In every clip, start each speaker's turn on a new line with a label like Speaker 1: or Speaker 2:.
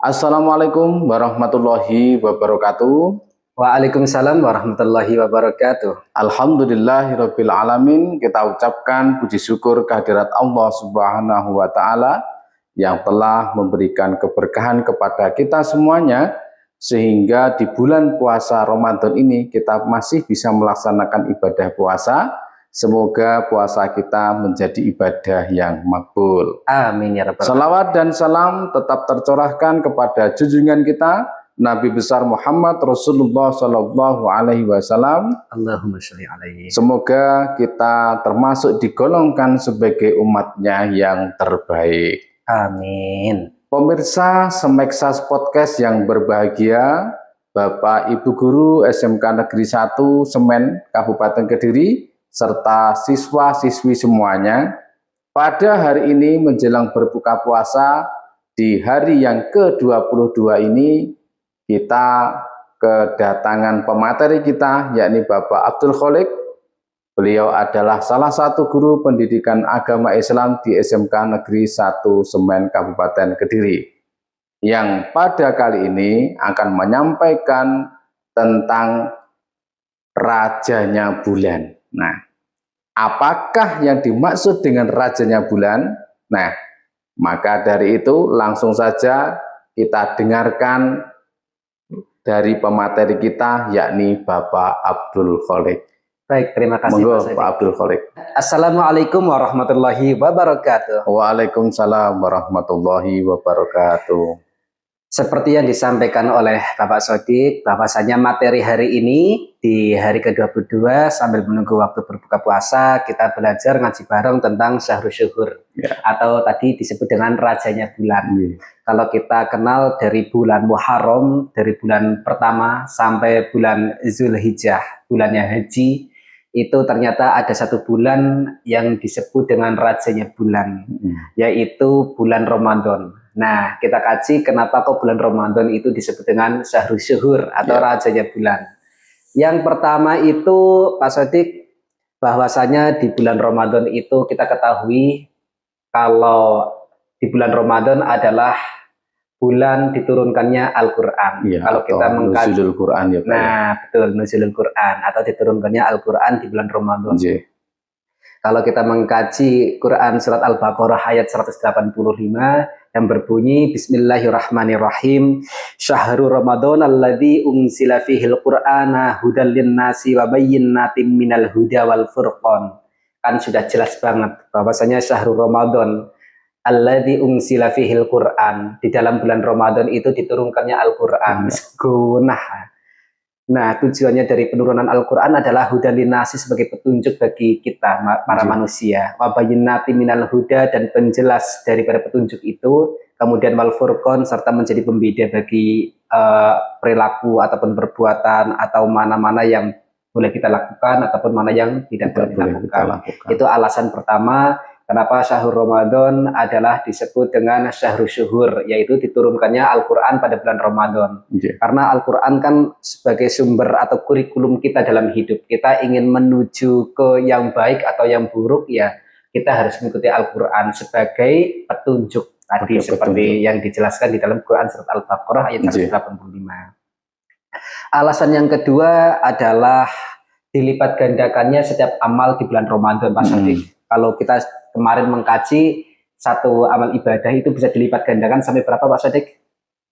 Speaker 1: Assalamualaikum warahmatullahi wabarakatuh.
Speaker 2: Waalaikumsalam warahmatullahi wabarakatuh.
Speaker 1: Alhamdulillahirabbil alamin. Kita ucapkan puji syukur kehadirat Allah Subhanahu wa taala yang telah memberikan keberkahan kepada kita semuanya sehingga di bulan puasa Ramadan ini kita masih bisa melaksanakan ibadah puasa. Semoga puasa kita menjadi ibadah yang makbul.
Speaker 2: Amin ya rabbal alamin.
Speaker 1: Salawat dan salam tetap tercurahkan kepada junjungan kita Nabi besar Muhammad Rasulullah Sallallahu Alaihi Wasallam.
Speaker 2: Allahumma sholli alaihi.
Speaker 1: Semoga kita termasuk digolongkan sebagai umatnya yang terbaik.
Speaker 2: Amin.
Speaker 1: Pemirsa Semeksas Podcast yang berbahagia, Bapak Ibu Guru SMK Negeri 1 Semen Kabupaten Kediri serta siswa-siswi semuanya, pada hari ini menjelang berbuka puasa di hari yang ke-22 ini kita kedatangan pemateri kita yakni Bapak Abdul Kholik. Beliau adalah salah satu guru pendidikan agama Islam di SMK Negeri 1 Semen Kabupaten Kediri yang pada kali ini akan menyampaikan tentang rajanya bulan. Nah, apakah yang dimaksud dengan rajanya bulan? Nah, maka dari itu langsung saja kita dengarkan dari pemateri kita yakni Bapak Abdul Kholik.
Speaker 2: Baik, terima kasih
Speaker 1: Monggo Pak Abdul Kholik.
Speaker 2: Assalamualaikum warahmatullahi wabarakatuh.
Speaker 1: Waalaikumsalam warahmatullahi wabarakatuh.
Speaker 2: Seperti yang disampaikan oleh Bapak Sodik, bahwasanya materi hari ini di hari ke-22 sambil menunggu waktu berbuka puasa, kita belajar ngaji bareng tentang Syahrul Syuhur atau tadi disebut dengan rajanya bulan. Kalau kita kenal dari bulan Muharram, dari bulan pertama sampai bulan Zulhijjah, bulannya haji, itu ternyata ada satu bulan yang disebut dengan rajanya bulan, yaitu bulan Ramadan. Nah, kita kaji kenapa kok bulan Ramadan itu disebut dengan Syahrul Syuhur atau rajanya bulan. Yang pertama itu Pak Sodik, bahwasanya di bulan Ramadan itu kita ketahui kalau di bulan Ramadan adalah bulan diturunkannya Al-Quran. Kalau kita mengkaji
Speaker 1: Nuzulul Quran ya Pak.
Speaker 2: Nah, betul, Nuzulul Quran atau diturunkannya Al-Quran di bulan Ramadan. Kalau kita mengkaji Quran surat Al-Baqarah ayat 185 yang berbunyi Bismillahirrahmanirrahim, Syahrul Ramadan alladzi unzila fihil Qur'ana hudal linnasi wa bayyinatin minal huda wal furqan. Kan sudah jelas banget bahwasanya Syahrul Ramadan alladzi unzila fihil Qur'an, di dalam bulan Ramadan itu diturunkannya Al-Qur'an. Nah, tujuannya dari penurunan Al-Quran adalah huda linasi sebagai petunjuk bagi kita, para manusia. Wabayinati minal huda, dan penjelas daripada petunjuk itu. Kemudian wal furqan, serta menjadi pembeda bagi perilaku ataupun perbuatan, atau mana-mana yang boleh kita lakukan, ataupun mana yang tidak boleh dilakukan. Itu alasan pertama kenapa Syahrul Ramadan adalah disebut dengan Syahrul Syuhur, yaitu diturunkannya Al-Quran pada bulan Ramadan. Karena Al-Quran kan sebagai sumber atau kurikulum kita dalam hidup. Kita ingin menuju ke yang baik atau yang buruk, ya kita harus mengikuti Al-Quran sebagai petunjuk. Tadi seperti yang dijelaskan di dalam Quran surat Al-Baqarah ayat 185. Alasan yang kedua adalah dilipat gandakannya setiap amal di bulan Ramadan, Pak Sodik. Kalau kita kemarin mengkaji satu amal ibadah itu bisa dilipat gandakan sampai berapa Pak Sodik?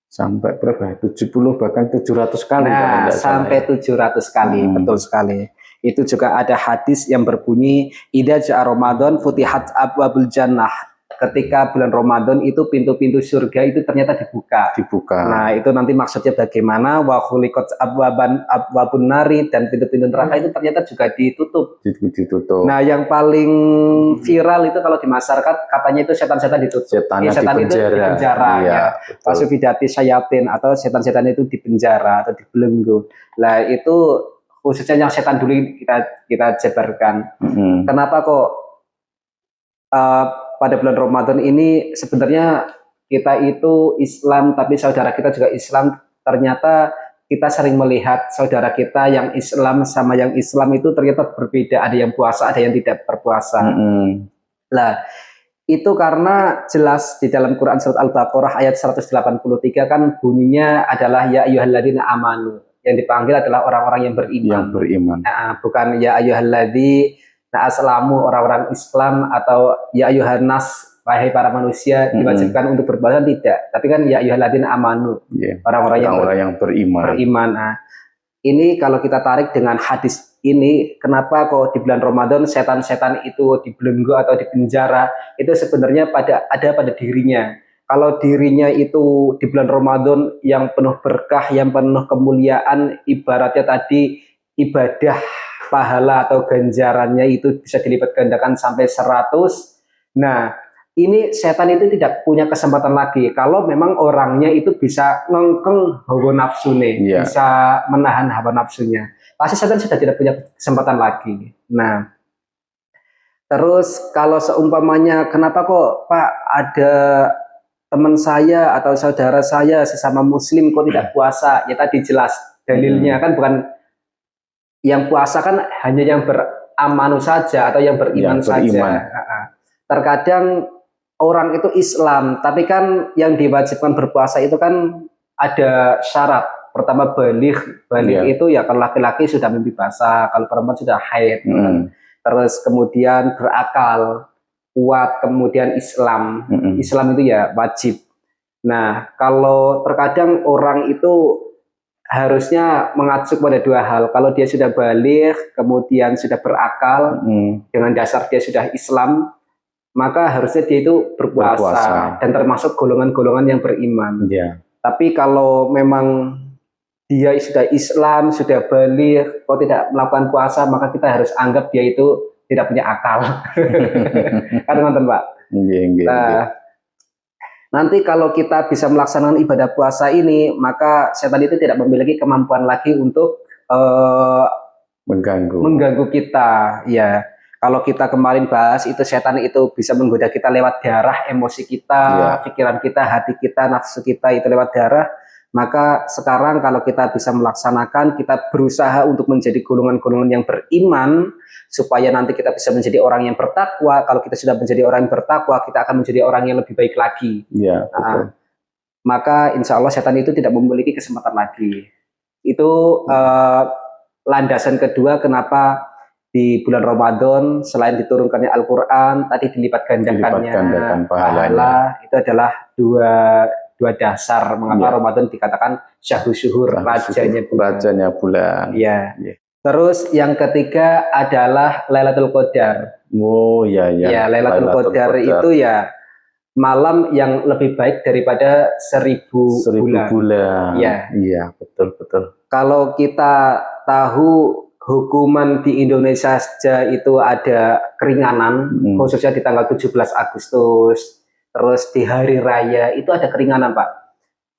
Speaker 1: Sampai berapa? 70 bahkan 700 kali.
Speaker 2: Nah, sampai 700 kali, betul sekali. Itu juga ada hadis yang berbunyi idza ja'a Ramadan futihat abwabul jannah. Ketika bulan Ramadan itu pintu-pintu surga itu ternyata dibuka. Nah, itu nanti maksudnya bagaimana? Wa khuliqat abwabun nari, dan pintu-pintu neraka itu ternyata juga ditutup. Nah, yang paling viral itu kalau di masyarakat katanya itu setan-setan ditutup. Setan itu di penjara ya. Pasufidati sayatin, atau setan-setan itu di penjara atau dibelenggu. Nah, itu khususnya yang setan dulu kita jabarkan. Kenapa kok pada bulan Ramadan ini sebenarnya kita itu Islam, tapi saudara kita juga Islam, ternyata kita sering melihat saudara kita yang Islam sama yang Islam itu ternyata berbeda. Ada yang puasa, ada yang tidak berpuasa. Nah, itu karena jelas di dalam Quran surat Al-Baqarah ayat 183 kan bunyinya adalah ya ayyuhalladzina amanu. Yang dipanggil adalah orang-orang yang beriman. Nah, bukan ya ayyuhalladzina aslamu, orang-orang Islam, atau ya ayyuhannas, wahai para manusia diwajibkan untuk berpuasa, tidak. Tapi kan ya ayyuhalladzina amanu, orang-orang yang beriman. Nah, ini kalau kita tarik dengan hadis ini, kenapa kok di bulan Ramadan setan-setan itu dibelenggu atau dipenjara, itu sebenarnya ada pada dirinya. Kalau dirinya itu di bulan Ramadan yang penuh berkah, yang penuh kemuliaan, ibaratnya tadi ibadah pahala atau ganjarannya itu bisa dilipat gandakan sampai 100. Nah, ini setan itu tidak punya kesempatan lagi kalau memang orangnya itu bisa ngengkeng hawa nafsunya, bisa menahan hawa nafsunya. Pasti setan sudah tidak punya kesempatan lagi. Nah, terus kalau seumpamanya kenapa kok Pak ada teman saya atau saudara saya sesama muslim kok tidak puasa? Ya tadi jelas dalilnya kan bukan yang puasa kan hanya yang beramanu saja atau yang beriman saja. Terkadang orang itu Islam, tapi kan yang diwajibkan berpuasa itu kan ada syarat. Pertama balik itu ya kalau laki-laki sudah mimpi basah, kalau perempuan sudah haid. Terus kemudian berakal, kuat, kemudian Islam. Islam itu ya wajib. Nah, kalau terkadang orang itu harusnya mengacu pada dua hal. Kalau dia sudah balik, kemudian sudah berakal, dengan dasar dia sudah Islam, maka harusnya dia itu berpuasa. Dan termasuk golongan-golongan yang beriman. Tapi kalau memang dia sudah Islam, sudah balik, kok tidak melakukan puasa, maka kita harus anggap dia itu tidak punya akal. Kan nonton Pak? Nah, nanti kalau kita bisa melaksanakan ibadah puasa ini, maka setan itu tidak memiliki kemampuan lagi untuk mengganggu kita. Ya, kalau kita kemarin bahas itu setan itu bisa menggoda kita lewat darah, emosi kita, pikiran kita, hati kita, nafsu kita itu lewat darah. Maka sekarang kalau kita bisa melaksanakan, kita berusaha untuk menjadi golongan-golongan yang beriman, supaya nanti kita bisa menjadi orang yang bertakwa. Kalau kita sudah menjadi orang yang bertakwa, kita akan menjadi orang yang lebih baik lagi. Maka insya Allah setan itu tidak memiliki kesempatan lagi. Itu landasan kedua kenapa di bulan Ramadan selain diturunkannya Al-Quran, tadi dilipat gandakan pahala. Itu adalah dua dasar mengapa Ramadan dikatakan syahrul syuhur, rajanya bulan. Ya. Terus yang ketiga adalah Lailatul Qadar. Ya, Lailatul Qadar itu ya malam yang lebih baik daripada 1000 bulan. Iya, betul. Kalau kita tahu hukuman di Indonesia saja itu ada keringanan, khususnya di tanggal 17 Agustus. Terus di hari raya itu ada keringanan Pak.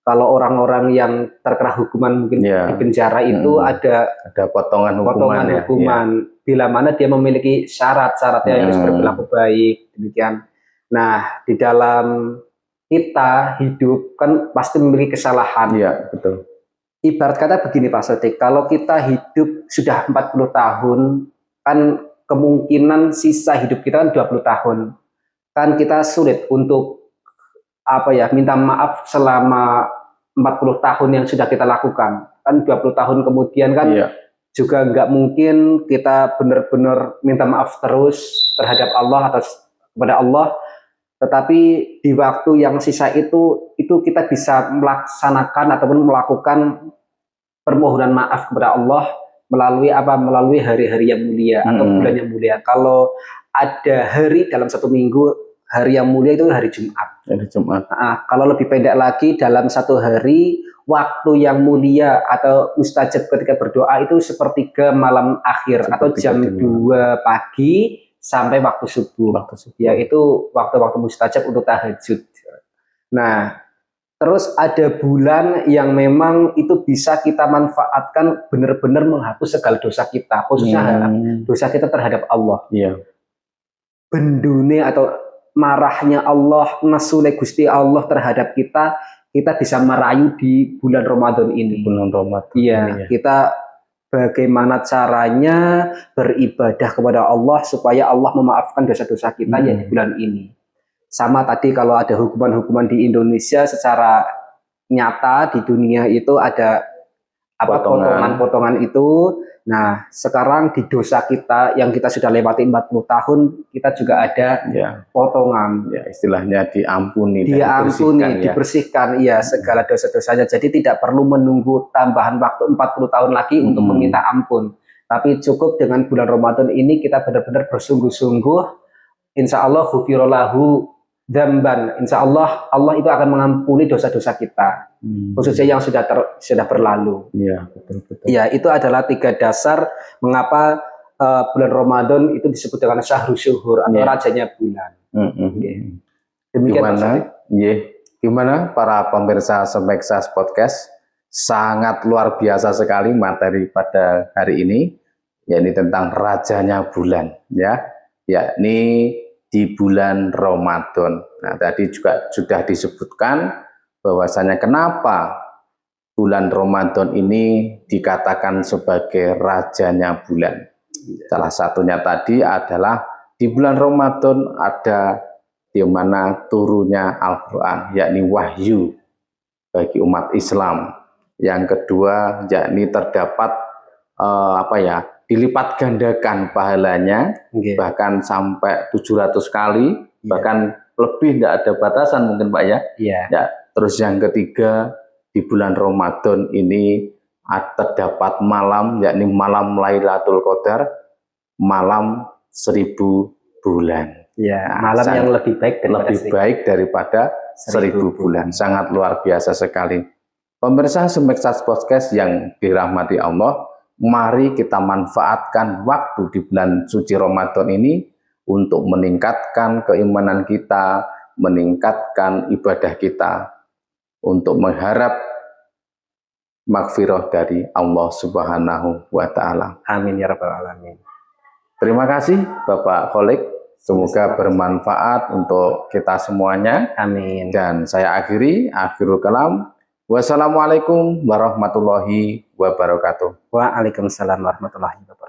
Speaker 2: Kalau orang-orang yang terkena hukuman mungkin di penjara itu ada potongan hukuman. Bila mana dia memiliki syarat-syaratnya yang harus berlaku baik, demikian. Nah, di dalam kita hidup kan pasti memiliki kesalahan. Iya, betul. Ibarat kata begini Pak Sodik, kalau kita hidup sudah 40 tahun, kan kemungkinan sisa hidup kita kan 20 tahun. Kan kita sulit untuk minta maaf selama 40 tahun yang sudah kita lakukan. Kan 20 tahun kemudian kan juga nggak mungkin kita benar-benar minta maaf terus terhadap Allah atau kepada Allah. Tetapi di waktu yang sisa itu kita bisa melaksanakan ataupun melakukan permohonan maaf kepada Allah melalui hari-hari yang mulia atau bulan yang mulia. Kalau ada hari dalam satu minggu, hari yang mulia itu hari Jumat. Nah, kalau lebih pendek lagi, dalam satu hari, waktu yang mulia atau mustajab ketika berdoa itu sepertiga malam akhir atau jam 2 pagi sampai waktu subuh. Ya, itu waktu-waktu mustajab untuk tahajud. Nah, terus ada bulan yang memang itu bisa kita manfaatkan benar-benar menghapus segala dosa kita, khususnya dosa kita terhadap Allah. Bendune atau marahnya Allah, nasule Gusti Allah terhadap kita kita bisa merayu di bulan Ramadan ini.
Speaker 1: Bulan Ramadan
Speaker 2: Iya,
Speaker 1: ini ya.
Speaker 2: kita bagaimana caranya beribadah kepada Allah supaya Allah memaafkan dosa-dosa kita ya di bulan ini. Sama tadi kalau ada hukuman-hukuman di Indonesia secara nyata di dunia itu ada potongan-potongan itu. Nah, sekarang di dosa kita yang kita sudah lewati 40 tahun, kita juga ada
Speaker 1: Ya,
Speaker 2: potongan.
Speaker 1: ya istilahnya diampuni,
Speaker 2: dibersihkan ya segala dosa-dosanya. Jadi tidak perlu menunggu tambahan waktu 40 tahun lagi untuk meminta ampun. Tapi cukup dengan bulan Ramadan ini kita benar-benar bersungguh-sungguh. Insya Allah ghufirallahu dzamban. Insya Allah Allah itu akan mengampuni dosa-dosa kita. Khususnya yang sudah berlalu.
Speaker 1: Iya, betul.
Speaker 2: Ya, itu adalah 3 dasar mengapa bulan Ramadan itu disebut dengan syahrul syuhur atau rajanya bulan.
Speaker 1: Demikian gimana para pemirsa Semaksas Podcast, sangat luar biasa sekali materi pada hari ini, yakni tentang rajanya bulan, ya, yakni di bulan Ramadan. Nah, tadi juga sudah disebutkan bahwasanya kenapa bulan Ramadan ini dikatakan sebagai rajanya bulan. Salah satunya tadi adalah di bulan Ramadan ada di mana turunnya Al-Quran, yakni wahyu bagi umat Islam. Yang kedua, yakni terdapat dilipat gandakan pahalanya, bahkan sampai 700 kali, bahkan lebih, tidak ada batasan mungkin Pak ya. Ya. Terus yang ketiga, di bulan Ramadan ini terdapat malam, yakni malam Lailatul Qadar, malam 1000 bulan.
Speaker 2: Ya, malam yang lebih baik
Speaker 1: daripada 1000 bulan. Sangat luar biasa sekali. Pemirsa Semaksas Podcast yang dirahmati Allah, mari kita manfaatkan waktu di bulan suci Ramadan ini untuk meningkatkan keimanan kita, meningkatkan ibadah kita, untuk mengharap maghfirah dari Allah Subhanahu wa Ta'ala.
Speaker 2: Amin ya rabbal alamin.
Speaker 1: Terima kasih Bapak Kholik, semoga bermanfaat untuk kita semuanya.
Speaker 2: Amin.
Speaker 1: Dan saya akhirul kalam. Wassalamualaikum warahmatullahi wabarakatuh.
Speaker 2: Waalaikumsalam warahmatullahi wabarakatuh.